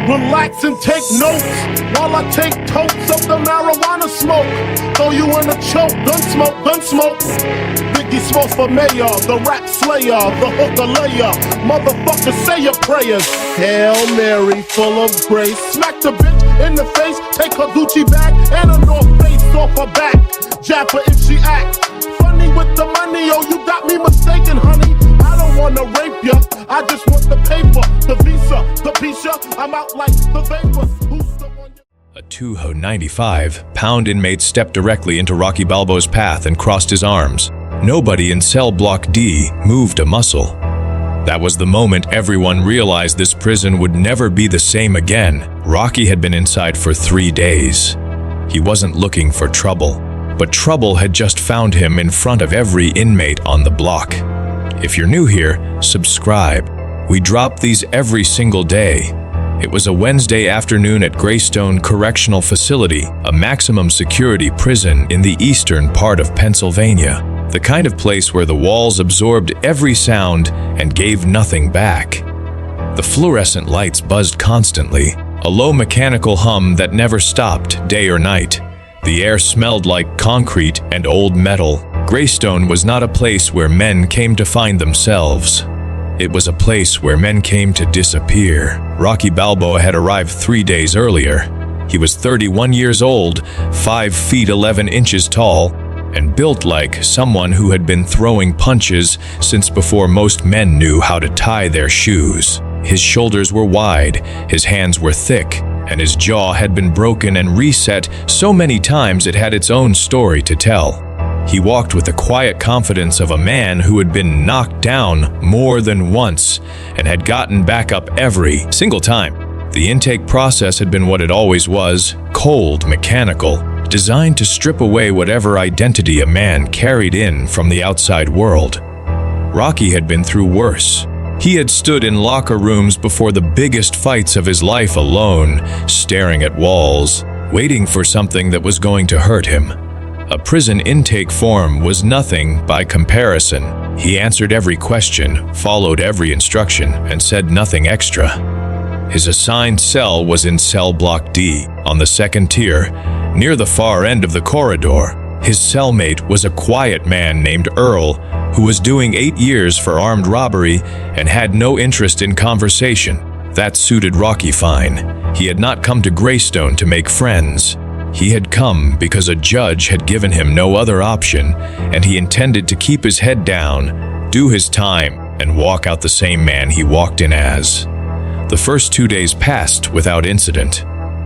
Relax and take notes while I take totes of the marijuana smoke. Throw you in a choke, gun smoke. Biggie Smalls for mayor, the rap slayer, the hooker layer. Motherfucker, say your prayers. Hail Mary, full of grace. Smack the bitch in the face, take her Gucci bag and a North Face off her back. Jab her if she act funny with the money. Oh, you got me mistaken, honey. I don't wanna rape ya, I just want the paper, the visa, the pisha. I'm out like the vapors. Who's the one? A 295-pound inmate stepped directly into Rocky Balboa's path and crossed his arms. Nobody in cell block D moved a muscle. That was the moment everyone realized this prison would never be the same again. Rocky had been inside for 3 days. He wasn't looking for trouble, but trouble had just found him in front of every inmate on the block. If you're new here, subscribe. We drop these every single day. It was a Wednesday afternoon at Graystone Correctional Facility, a maximum security prison in the eastern part of Pennsylvania. The kind of place where the walls absorbed every sound and gave nothing back. The fluorescent lights buzzed constantly, a low mechanical hum that never stopped day or night. The air smelled like concrete and old metal. Graystone was not a place where men came to find themselves. It was a place where men came to disappear. Rocky Balboa had arrived 3 days earlier. He was 31 years old, 5 feet 11 inches tall, and built like someone who had been throwing punches since before most men knew how to tie their shoes. His shoulders were wide, his hands were thick, and his jaw had been broken and reset so many times it had its own story to tell. He walked with the quiet confidence of a man who had been knocked down more than once and had gotten back up every single time. The intake process had been what it always was, cold, mechanical, designed to strip away whatever identity a man carried in from the outside world. Rocky had been through worse. He had stood in locker rooms before the biggest fights of his life alone, staring at walls, waiting for something that was going to hurt him. A prison intake form was nothing by comparison. He answered every question, followed every instruction, and said nothing extra. His assigned cell was in cell block D, on the second tier, near the far end of the corridor. His cellmate was a quiet man named Earl, who was doing 8 years for armed robbery and had no interest in conversation. That suited Rocky fine. He had not come to Graystone to make friends. He had come because a judge had given him no other option, and he intended to keep his head down, do his time, and walk out the same man he walked in as. The first 2 days passed without incident.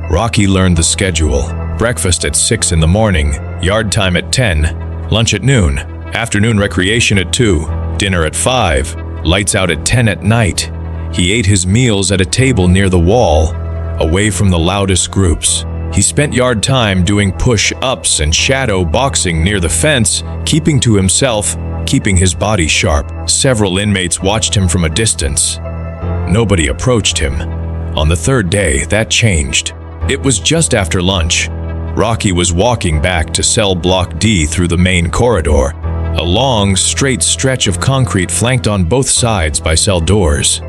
Rocky learned the schedule. Breakfast at 6 in the morning, yard time at 10, lunch at noon, afternoon recreation at 2, dinner at 5, lights out at 10 at night. He ate his meals at a table near the wall, away from the loudest groups. He spent yard time doing push-ups and shadow boxing near the fence, keeping to himself, keeping his body sharp. Several inmates watched him from a distance. Nobody approached him. On the third day, that changed. It was just after lunch. Rocky was walking back to cell block D through the main corridor, a long, straight stretch of concrete flanked on both sides by cell doors.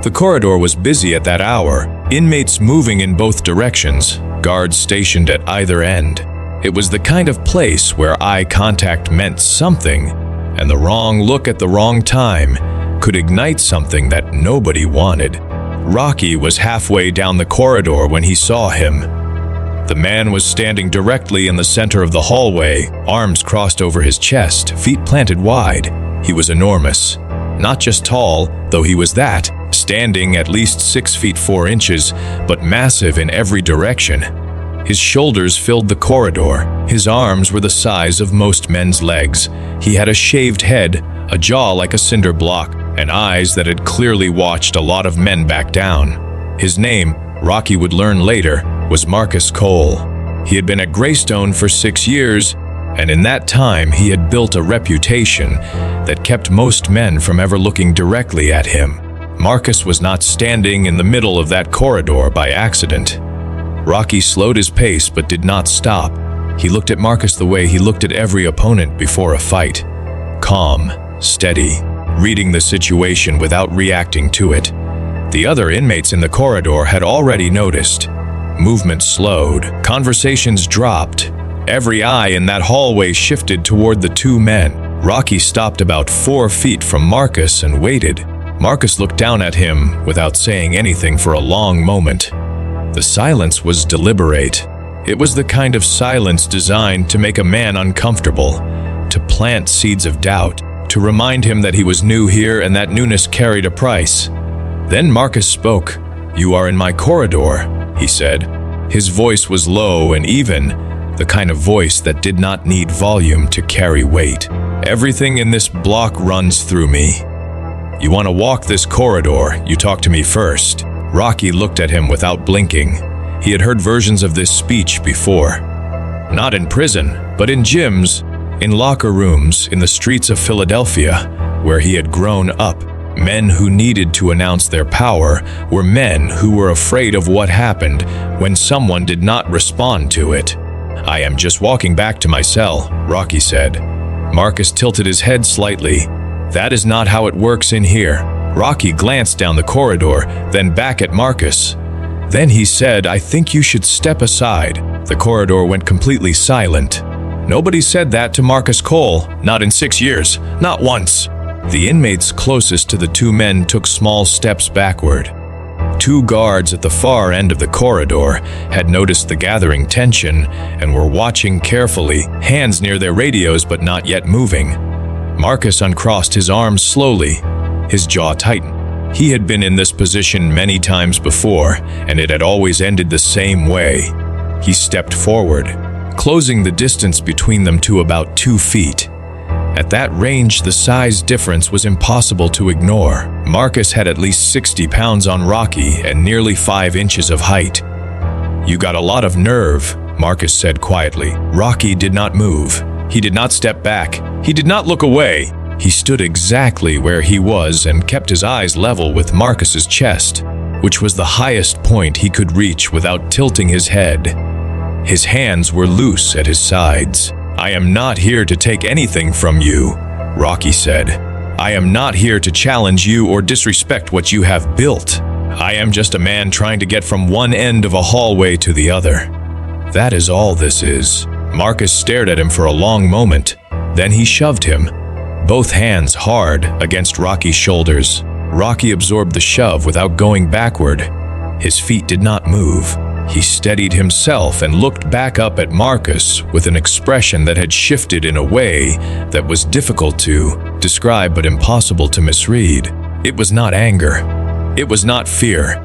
The corridor was busy at that hour, inmates moving in both directions, guards stationed at either end. It was the kind of place where eye contact meant something, and the wrong look at the wrong time could ignite something that nobody wanted. Rocky was halfway down the corridor when he saw him. The man was standing directly in the center of the hallway, arms crossed over his chest, feet planted wide. He was enormous. Not just tall, though he was that, standing at least 6 feet 4 inches, but massive in every direction. His shoulders filled the corridor. His arms were the size of most men's legs. He had a shaved head, a jaw like a cinder block, and eyes that had clearly watched a lot of men back down. His name, Rocky would learn later, was Marcus Cole. He had been at Graystone for 6 years, and in that time he had built a reputation that kept most men from ever looking directly at him. Marcus was not standing in the middle of that corridor by accident. Rocky slowed his pace but did not stop. He looked at Marcus the way he looked at every opponent before a fight. Calm, steady, reading the situation without reacting to it. The other inmates in the corridor had already noticed. Movement slowed, conversations dropped. Every eye in that hallway shifted toward the two men. Rocky stopped about 4 feet from Marcus and waited. Marcus looked down at him without saying anything for a long moment. The silence was deliberate. It was the kind of silence designed to make a man uncomfortable, to plant seeds of doubt, to remind him that he was new here and that newness carried a price. Then Marcus spoke. "You are in my corridor," he said. His voice was low and even, the kind of voice that did not need volume to carry weight. "Everything in this block runs through me. You want to walk this corridor, you talk to me first." Rocky looked at him without blinking. He had heard versions of this speech before. Not in prison, but in gyms, in locker rooms, in the streets of Philadelphia, where he had grown up. Men who needed to announce their power were men who were afraid of what happened when someone did not respond to it. "I am just walking back to my cell," Rocky said. Marcus tilted his head slightly. "That is not how it works in here." Rocky glanced down the corridor, then back at Marcus. Then he said, "I think you should step aside." The corridor went completely silent. Nobody said that to Marcus Cole, not in 6 years, not once. The inmates closest to the two men took small steps backward. 2 guards at the far end of the corridor had noticed the gathering tension and were watching carefully, hands near their radios but not yet moving. Marcus uncrossed his arms slowly. His jaw tightened. He had been in this position many times before, and it had always ended the same way. He stepped forward, closing the distance between them to about 2 feet. At that range, the size difference was impossible to ignore. Marcus had at least 60 pounds on Rocky and nearly 5 inches of height. "You got a lot of nerve," Marcus said quietly. Rocky did not move. He did not step back. He did not look away. He stood exactly where he was and kept his eyes level with Marcus's chest, which was the highest point he could reach without tilting his head. His hands were loose at his sides. "I am not here to take anything from you," Rocky said. "I am not here to challenge you or disrespect what you have built. I am just a man trying to get from one end of a hallway to the other. That is all this is." Marcus stared at him for a long moment. Then he shoved him, both hands hard against Rocky's shoulders. Rocky absorbed the shove without going backward. His feet did not move. He steadied himself and looked back up at Marcus with an expression that had shifted in a way that was difficult to describe but impossible to misread. It was not anger. It was not fear.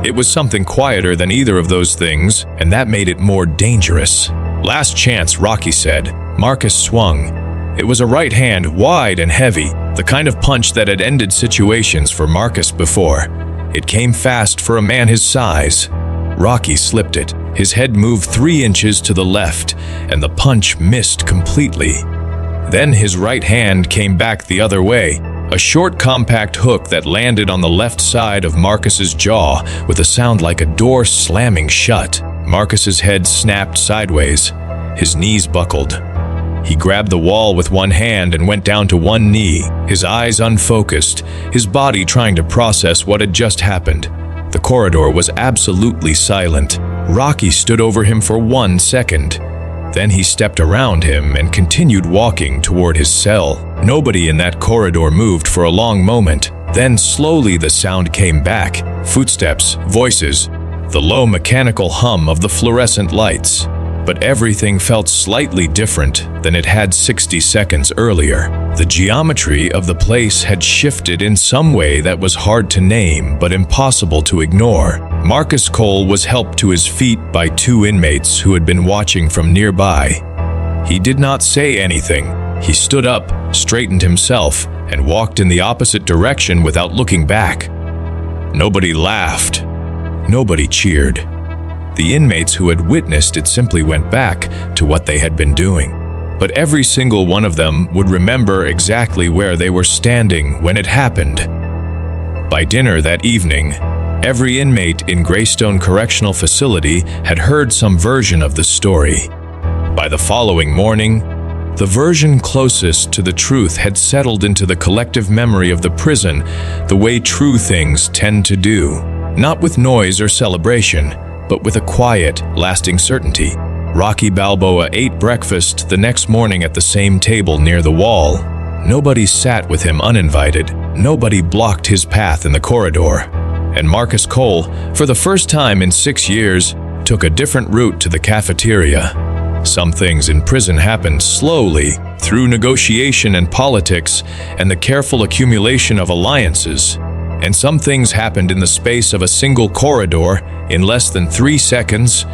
It was something quieter than either of those things, and that made it more dangerous. "Last chance," Rocky said. Marcus swung. It was a right hand, wide and heavy, the kind of punch that had ended situations for Marcus before. It came fast for a man his size. Rocky slipped it. His head moved 3 inches to the left, and the punch missed completely. Then his right hand came back the other way, a short, compact hook that landed on the left side of Marcus's jaw with a sound like a door slamming shut. Marcus's head snapped sideways. His knees buckled. He grabbed the wall with one hand and went down to one knee, his eyes unfocused, his body trying to process what had just happened. The corridor was absolutely silent. Rocky stood over him for 1 second. Then he stepped around him and continued walking toward his cell. Nobody in that corridor moved for a long moment. Then slowly the sound came back. Footsteps, voices, the low mechanical hum of the fluorescent lights. But everything felt slightly different than it had 60 seconds earlier. The geometry of the place had shifted in some way that was hard to name but impossible to ignore. Marcus Cole was helped to his feet by 2 inmates who had been watching from nearby. He did not say anything. He stood up, straightened himself, and walked in the opposite direction without looking back. Nobody laughed. Nobody cheered. The inmates who had witnessed it simply went back to what they had been doing. But every single one of them would remember exactly where they were standing when it happened. By dinner that evening, every inmate in Graystone Correctional Facility had heard some version of the story. By the following morning, The version closest to the truth had settled into the collective memory of the prison, the way true things tend to do. Not with noise or celebration, but with a quiet, lasting certainty. Rocky Balboa ate breakfast the next morning at the same table near the wall. Nobody sat with him uninvited. Nobody blocked his path in the corridor. And Marcus Cole, for the first time in 6 years, took a different route to the cafeteria. Some things in prison happened slowly, through negotiation and politics and the careful accumulation of alliances. And some things happened in the space of a single corridor in less than 3 seconds,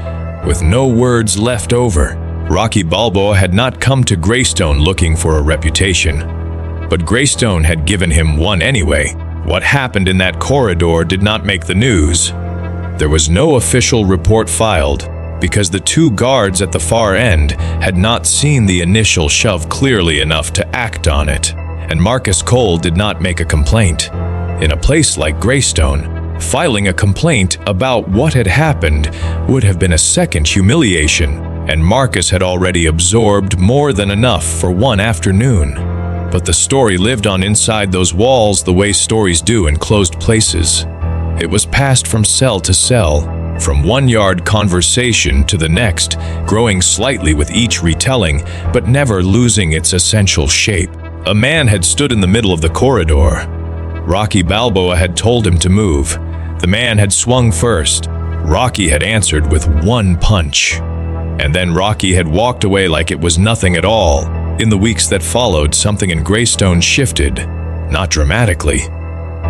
with no words left over. Rocky Balboa had not come to Graystone looking for a reputation, but Graystone had given him one anyway. What happened in that corridor did not make the news. There was no official report filed, because the 2 guards at the far end had not seen the initial shove clearly enough to act on it, and Marcus Cole did not make a complaint. In a place like Graystone, filing a complaint about what had happened would have been a second humiliation, and Marcus had already absorbed more than enough for one afternoon. But the story lived on inside those walls the way stories do in closed places. It was passed from cell to cell, from one-yard conversation to the next, growing slightly with each retelling, but never losing its essential shape. A man had stood in the middle of the corridor. Rocky Balboa had told him to move. The man had swung first. Rocky had answered with one punch. And then Rocky had walked away like it was nothing at all. In the weeks that followed, something in Graystone shifted. Not dramatically,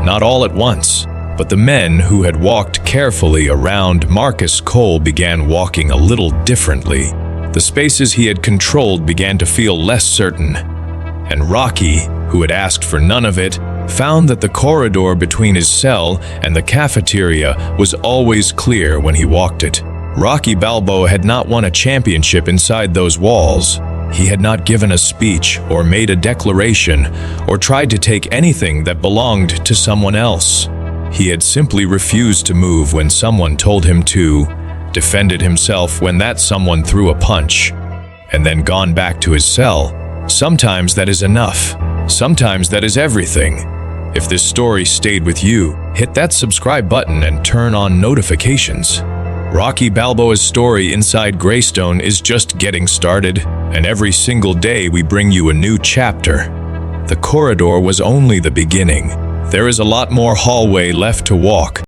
not all at once. But the men who had walked carefully around Marcus Cole began walking a little differently. The spaces he had controlled began to feel less certain. And Rocky, who had asked for none of it, found that the corridor between his cell and the cafeteria was always clear when he walked it. Rocky Balboa had not won a championship inside those walls. He had not given a speech or made a declaration or tried to take anything that belonged to someone else. He had simply refused to move when someone told him to, defended himself when that someone threw a punch, and then gone back to his cell. Sometimes that is enough. Sometimes that is everything. If this story stayed with you, hit that subscribe button and turn on notifications. Rocky Balboa's story inside Graystone is just getting started, and every single day we bring you a new chapter. The corridor was only the beginning. There is a lot more hallway left to walk.